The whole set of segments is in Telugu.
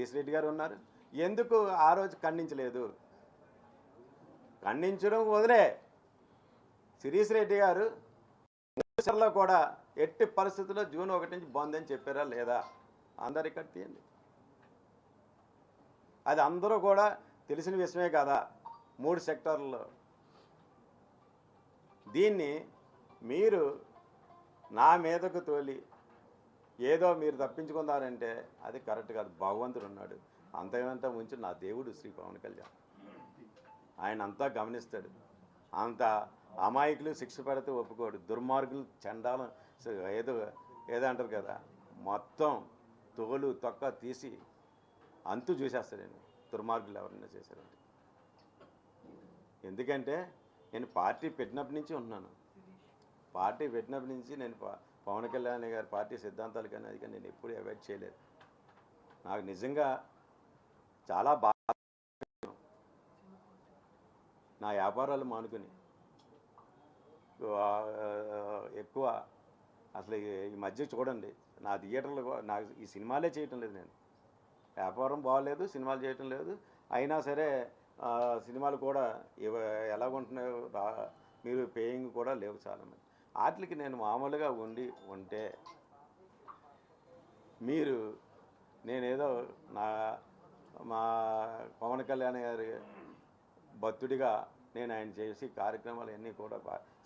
శిరీష్ రెడ్డి గారు ఉన్నారు. ఎందుకు ఆ రోజు ఖండించలేదు? ఖండించడం వదిలే, శిరీష్ రెడ్డి గారు లో కూడా ఎట్టి పరిస్థితుల్లో జూన్ 1 నుంచి బంద్ అని చెప్పారా లేదా? అందరు ఇక్కడ తీయండి. అది అందరూ కూడా తెలిసిన విషయమే కదా 3 సెక్టార్లలో. దీన్ని మీరు నా మీదకు తోలి ఏదో మీరు తప్పించుకున్నారంటే అది కరెక్ట్ కాదు. భగవంతుడు ఉన్నాడు, అంతకంతా ఉంచి నా దేవుడు శ్రీ పవన్ కళ్యాణ్. ఆయన అంతా గమనిస్తాడు. అంత అమాయకులు శిక్ష పెడితే ఒప్పుకోడు, దుర్మార్గులు చండాలం ఏదో అంటారు కదా, మొత్తం తోలు తొక్క తీసి అంతు చూసేస్తాడండి దుర్మార్గులు ఎవరైనా చేశారంటే. ఎందుకంటే నేను పార్టీ పెట్టినప్పటి నుంచి ఉన్నాను. పార్టీ పెట్టినప్పటి నుంచి నేను పవన్ కళ్యాణ్ గారి పార్టీ సిద్ధాంతాలు కానీ అది కానీ నేను ఎప్పుడూ అవాయిడ్ చేయలేదు. నాకు నిజంగా చాలా బాగా నా వ్యాపారాలు మానుకుని ఎక్కువ అసలు ఈ మధ్య చూడండి నా థియేటర్లు నాకు ఈ సినిమాలే చేయటం లేదు. నేను వ్యాపారం బాగోలేదు, సినిమాలు చేయటం లేదు. అయినా సరే సినిమాలు కూడా ఎలాగుంటున్నాయో మీరు పేయింగ్ కూడా లేవు చాలామంది. వాటికి నేను మామూలుగా ఉంటే మీరు నేనేదో మా పవన్ కళ్యాణ్ గారి భక్తుడిగా నేను ఆయన చేసి కార్యక్రమాలు అన్నీ కూడా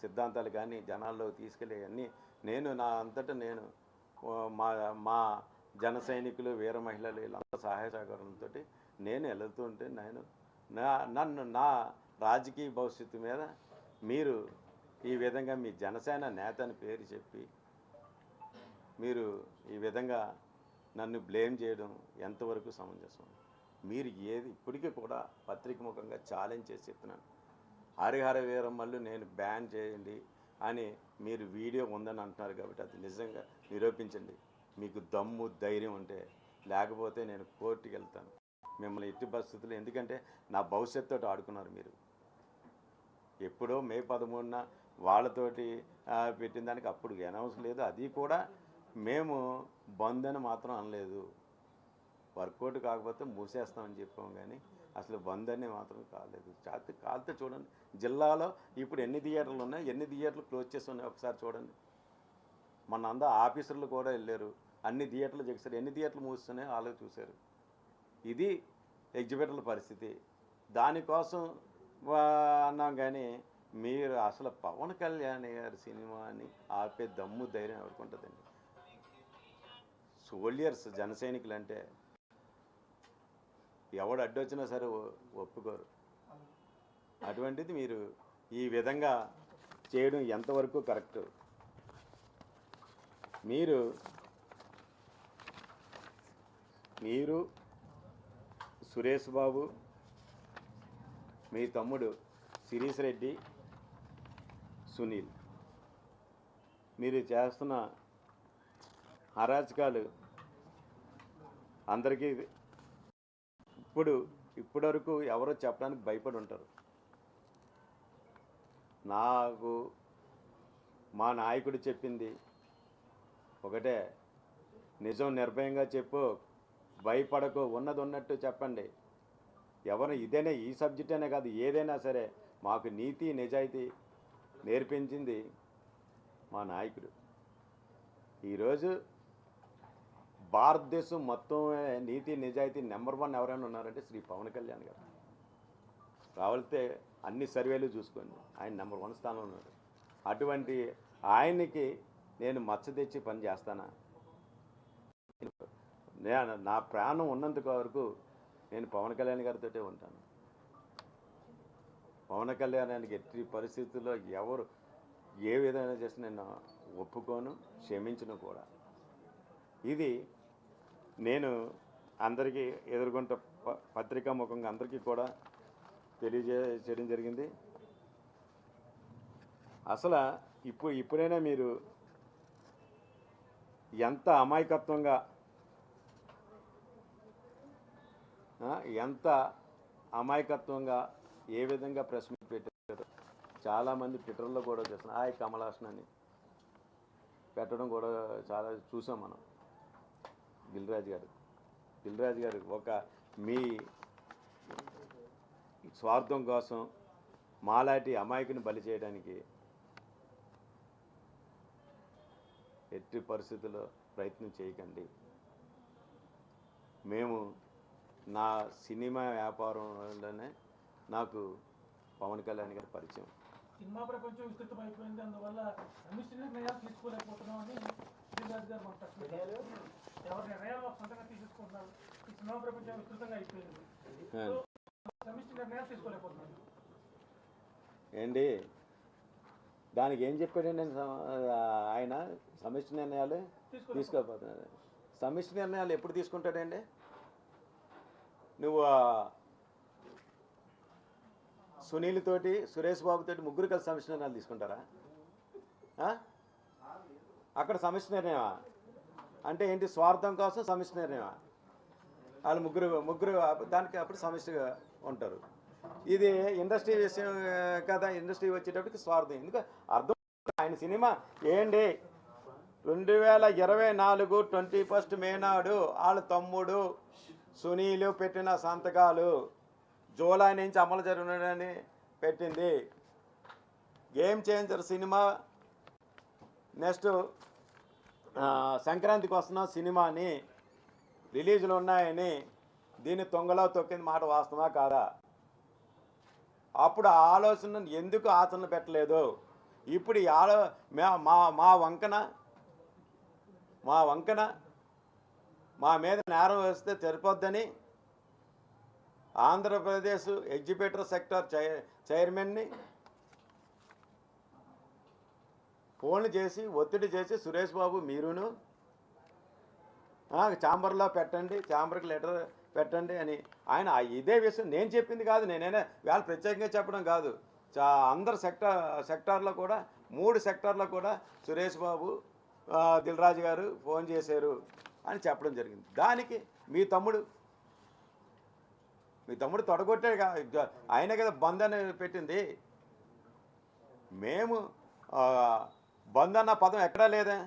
సిద్ధాంతాలు కానీ జనాల్లో తీసుకెళ్ళి అన్నీ నేను నా అంతటా నేను మా జన సైనికులు వీర మహిళలు వీళ్ళంతా సహాయ సహకారంతో నేను వెళుతుంటే నన్ను నా రాజకీయ భవిష్యత్తు మీద మీరు ఈ విధంగా మీ జనసేన నేత అని పేరు చెప్పి మీరు ఈ విధంగా నన్ను బ్లేమ్ చేయడం ఎంతవరకు సమంజసం? మీరు ఇప్పటికీ కూడా పత్రిక ముఖంగా ఛాలెంజ్ చేసి చెప్తున్నాను, హరిహర వీరమ్మలు నేను బ్యాన్ చేయండి అని మీరు వీడియో ఉందని అంటున్నారు కాబట్టి అది నిజంగా నిరూపించండి. మీకు దమ్ము ధైర్యం ఉంటే, లేకపోతే నేను కోర్టుకి వెళ్తాను మిమ్మల్ని ఎట్టి పరిస్థితుల్లో. ఎందుకంటే నా భవిష్యత్తుతో ఆడుకున్నారు మీరు. ఎప్పుడో మే 13న వాళ్ళతోటి పెట్టిన దానికి అప్పుడు అనౌన్స్ లేదు. అది కూడా మేము బంద్ అని మాత్రం అనలేదు. వర్కౌట్ కాకపోతే మూసేస్తామని చెప్పాము, కానీ అసలు బంద్ అని మాత్రం కాలేదు. కాలితే చూడండి జిల్లాలో ఇప్పుడు ఎన్ని థియేటర్లు ఉన్నాయి, ఎన్ని థియేటర్లు క్లోజ్ చేసి ఉన్నాయి ఒకసారి చూడండి. మన అందరూ ఆఫీసర్లు కూడా వెళ్ళారు, అన్ని థియేటర్లు చేశారు, ఎన్ని థియేటర్లు మూస్తున్నాయో వాళ్ళు చూశారు. ఇది ఎగ్జిబిటర్ల పరిస్థితి. దానికోసం అన్నాం, కానీ మీరు అసలు పవన్ కళ్యాణ్ గారి సినిమాని ఆపే దమ్ము ధైర్యం ఎవరికి ఉంటుందండి? సోల్జర్స్ జన సైనికులు అంటే ఎవడు అడ్డొచ్చినా సరే ఒప్పుకోరు. అటువంటిది మీరు ఈ విధంగా చేయడం ఎంతవరకు కరెక్ట్? మీరు సురేష్ బాబు, మీ తమ్ముడు శిరీష్ రెడ్డి, సునీల్ మీరు చేస్తున్న అరాచకాలు అందరికీ ఇప్పటివరకు ఎవరో చెప్పడానికి భయపడి ఉంటారు. నాకు మా నాయకుడు చెప్పింది ఒకటే, నిజం నిర్భయంగా చెప్పు, భయపడకు, ఉన్నది ఉన్నట్టు చెప్పండి. ఎవరు ఇదేనే ఈ సబ్జెక్ట్ అనే కాదు, ఏదైనా సరే మాకు నీతి నిజాయితీ నేర్పించింది మా నాయకుడు. ఈరోజు భారతదేశం మొత్తం నీతి నిజాయితీ నెంబర్ 1 ఎవరైనా ఉన్నారంటే శ్రీ పవన్ కళ్యాణ్ గారు. కావాలితే అన్ని సర్వేలు చూసుకోండి, ఆయన నెంబర్ 1 స్థానంలో ఉన్నారు. అటువంటి ఆయనకి నేను మచ్చ తెచ్చి పని చేస్తానా? నా ప్రాణం ఉన్నంత వరకు నేను పవన్ కళ్యాణ్ గారితో ఉంటాను. పవన్ కళ్యాణానికి ఎట్టి పరిస్థితుల్లో ఎవరు ఏ విధంగా చేసి నేను ఒప్పుకోను, క్షమించను కూడా. ఇది నేను అందరికీ ఎదుర్కొంట పత్రికా ముఖంగా అందరికీ కూడా తెలియజేయడం జరిగింది. అసలు ఇప్పుడైనా మీరు ఎంత అమాయకత్వంగా ఏ విధంగా ప్రెస్ మీట్ పెట్టారు. చాలామంది ట్విట్టర్లో కూడా చేస్తున్నారు, హాయ్ కమల్ హాసన్ అని పెట్టడం కూడా చాలా చూసాం మనం. గిల్ రాజు గారు దిల్ రాజు గారు ఒక మీ స్వార్థం కోసం మాలాంటి అమాయకుని బలి చేయడానికి ఎట్టి పరిస్థితుల్లో ప్రయత్నం చేయకండి. మేము నా సినిమా వ్యాపారంలోనే నాకు పవన్ కళ్యాణ్ గారి పరిచయం. సినిమా ప్రపంచం విస్తృతమైపోయింది, అందువల్ల సమిష్టి నిర్ణయాలు తీసుకోలేకపోతున్నామని దిల్రాజు గారు మాట్లాడుతున్నారు. ఎవరి నిర్ణయాలు సొంతంగా తీసుకుంటున్నారు. ఈ సినిమా ప్రపంచం విస్తృతంగా అయిపోయింది, సమిష్టి నిర్ణయాలు తీసుకోలేకపోతున్నారు. ఏంటి దానికి ఏం చెప్పాడండి ఆయన? సమిష్టి నిర్ణయాలు తీసుకోకపోతున్నారు. సమిష్టి నిర్ణయాలు ఎప్పుడు తీసుకుంటాడండి? నువ్వు సునీల్ తోటి సురేష్ బాబు తోటి ముగ్గురు కలిసి సమిష్టి నిర్ణయాలు తీసుకుంటారా? అక్కడ సమిష్టి నిర్ణయమా అంటే ఏంటి? స్వార్థం కోసం సమిష్టి నిర్ణయమా? వాళ్ళు ముగ్గురు దానికి అప్పుడు సమిష్టిగా ఉంటారు. ఇది ఇండస్ట్రీ విషయం కదా. ఇండస్ట్రీ వచ్చేటప్పటికి స్వార్థం ఎందుకు అర్థం. ఆయన సినిమా ఏంటి 2024 21 మే నాడు వాళ్ళ తమ్ముడు సునీలు పెట్టిన సంతకాలు జూలై నుంచి అమలు జరుగునని పెట్టింది. గేమ్ చేంజర్ సినిమా నెక్స్ట్ సంక్రాంతికి వస్తున్న సినిమాని రిలీజులు ఉన్నాయని దీన్ని తొంగలో తొక్కింది మాట వాస్తవా కాదా? అప్పుడు ఆలోచన ఎందుకు ఆచరణ పెట్టలేదు? ఇప్పుడు మా వంకన మా మీద నేరం వేస్తే సరిపోద్దని ఆంధ్రప్రదేశ్ ఎగ్జిక్యూటివ్ సెక్టర్ చైర్మన్ని ఫోన్లు చేసి ఒత్తిడి చేసి సురేష్ బాబు మీరును ఛాంబర్లో పెట్టండి, ఛాంబర్కి లెటర్ పెట్టండి అని ఆయన ఇదే విషయం నేను చెప్పింది కాదు. నేనైనా వాళ్ళు ప్రత్యేకంగా చెప్పడం కాదు. అందరు సెక్టార్లో కూడా 3 సెక్టార్లో కూడా సురేష్ బాబు దిల్ రాజు గారు ఫోన్ చేశారు అని చెప్పడం జరిగింది. దానికి మీ తమ్ముడు తొడగొట్టే ఆయన కదా బంద్ అని పెట్టింది. మేము బంద్ అన్న పదం ఎక్కడా లేదా?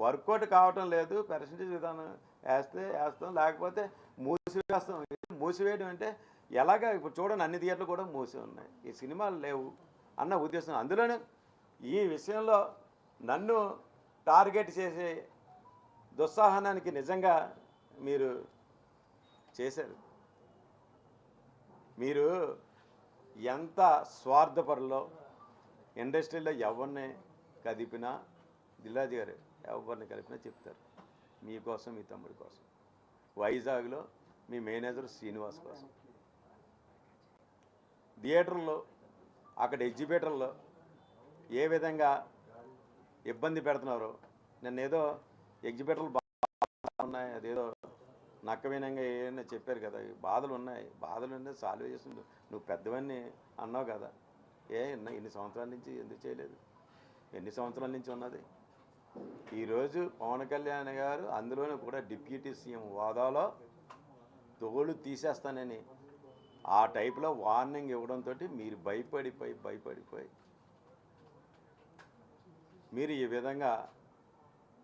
వర్కౌట్ కావటం లేదు. పర్సంటేజ్ విధానం వేస్తాం, లేకపోతే మూసివేస్తాం. మూసివేయడం అంటే ఎలాగా? ఇప్పుడు చూడండి, అన్ని థియేటర్లు కూడా మూసి ఉన్నాయి. ఈ సినిమాలు లేవు అన్న ఉద్దేశం. అందులోనూ ఈ విషయంలో నన్ను టార్గెట్ చేసే దుస్సాహనానికి నిజంగా మీరు చేశారు. మీరు ఎంత స్వార్థపరులో ఇండస్ట్రీలో ఎవరిని కదిపినా దిల్ రాజు గారు ఎవరిని కలిపినా చెప్తారు మీకోసం, మీ తమ్ముడి కోసం. వైజాగ్లో మీ మేనేజర్ శ్రీనివాస్ కోసం, థియేటర్లో అక్కడ ఎగ్జిబిటర్లో ఏ విధంగా ఇబ్బంది పెడుతున్నారో. నిన్నేదో ఎగ్జిబిటర్లు ఉన్నాయి, అదేదో నక్కవినంగా ఏమైనా చెప్పారు కదా. బాధలు ఉన్నాయి, బాధలు సాల్వ్ చేసి నువ్వు పెద్దవన్నీ అన్నావు కదా. ఇన్ని సంవత్సరాల నుంచి ఎందుకు చేయలేదు? ఎన్ని సంవత్సరాల నుంచి ఉన్నది? ఈరోజు పవన్ కళ్యాణ్ గారు అందులోనూ కూడా డిప్యూటీ సీఎం హోదాలో తోలు తీసేస్తానని ఆ టైప్లో వార్నింగ్ ఇవ్వడంతో మీరు భయపడిపోయి మీరు ఈ విధంగా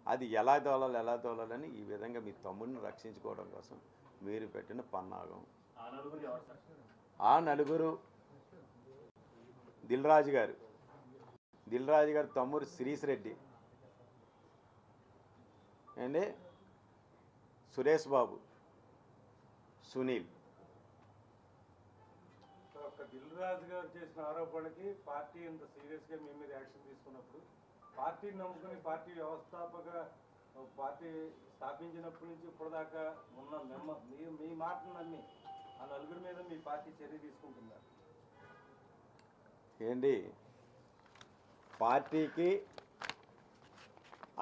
అది ఎలా తోలాలని ఈ విధంగా మీ తమ్ముడిని రక్షించుకోవడం కోసం మీరు పెట్టిన పన్నాగం. ఆ నలుగురు దిల్ రాజు గారు తమ్ముడు శ్రీష్ రెడ్డి అండి, సురేష్ బాబు, సునీల్. దిల్ రాజు గారు చేసిన ఆరోపణకి పార్టీ ఇంత సీరియస్గా మీ మీద యాక్షన్ తీసుకున్నప్పుడు, పార్టీని నమ్ముకుని పార్టీ వ్యవస్థాపక పార్టీ స్థాపించినప్పటి నుంచి ఇప్పటిదాకా ఉన్న మీ మాటను నమ్మి ఆ నలుగురి మీద మీ పార్టీ చర్య తీసుకుంటున్నారు ఏంటి? పార్టీకి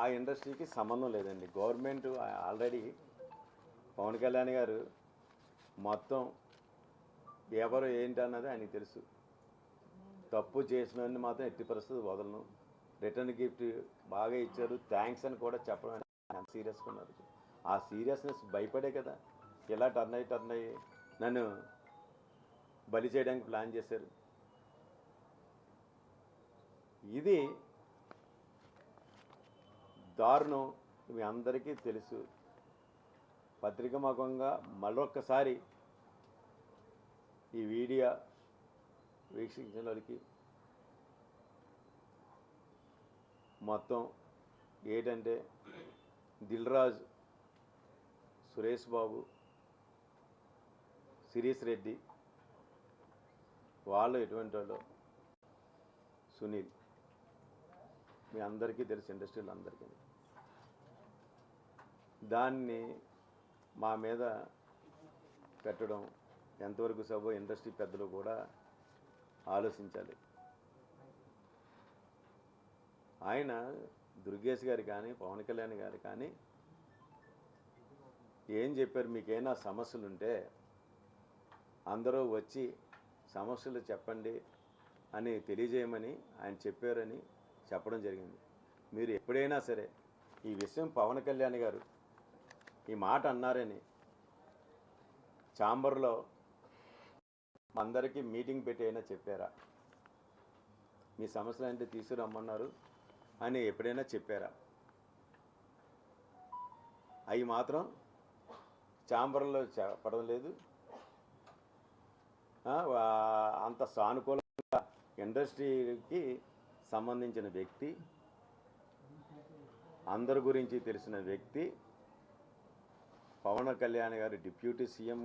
ఆ ఇండస్ట్రీకి సంబంధం లేదండి. గవర్నమెంట్ ఆల్రెడీ పవన్ కళ్యాణ్ గారు మొత్తం ఎవరు ఏంటి అన్నది ఆయనకి తెలుసు. తప్పు చేసినవన్నీ మాత్రం ఎట్టి పరిస్థితి వదలను. రిటర్న్ గిఫ్ట్ బాగా ఇచ్చారు, థ్యాంక్స్ అని కూడా చెప్పడం సీరియస్గా ఉన్నారు. ఆ సీరియస్నెస్ భయపడే కదా ఇలా టర్న్ అయ్యి నన్ను బలి చేయడానికి ప్లాన్ చేశారు. ఇది దారుణం, మీ అందరికీ తెలుసు. పత్రికాముఖంగా మరొక్కసారి ఈ వీడియో వీక్షించిన వాళ్ళకి మొత్తం ఏంటంటే దిల్రాజ్, సురేష్ బాబు, శిరీష్ రెడ్డి వాళ్ళు ఎటువంటి వాళ్ళు, సునీల్ మీ అందరికీ తెలుసు, ఇండస్ట్రీలో అందరికీ. దాన్ని మా మీద పెట్టడం ఎంతవరకు సబో ఇండస్ట్రీ పెద్దలు కూడా ఆలోచించాలి. ఆయన దుర్గేష్ గారు కానీ పవన్ కళ్యాణ్ గారు కానీ ఏం చెప్పారు, మీకేమైనా సమస్యలు ఉంటే అందరూ వచ్చి సమస్యలు చెప్పండి అని తెలియజేయమని ఆయన చెప్పారని చెప్పడం జరిగింది. మీరు ఎప్పుడైనా సరే ఈ విషయం పవన్ కళ్యాణ్ గారు ఈ మాట అన్నారని ఛాంబర్లో అందరికీ మీటింగ్ పెట్టి అయినా చెప్పారా? మీ సమస్యలు అంటే తీసుకురమ్మన్నారు అని ఎప్పుడైనా చెప్పారా? అవి మాత్రం ఛాంబర్లో చెప్పడం లేదు. అంత సానుకూలంగా ఇండస్ట్రీకి సంబంధించిన వ్యక్తి, అందరి గురించి తెలిసిన వ్యక్తి పవన్ కళ్యాణ్ గారు, డిప్యూటీ సీఎం.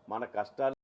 మన కష్టాలు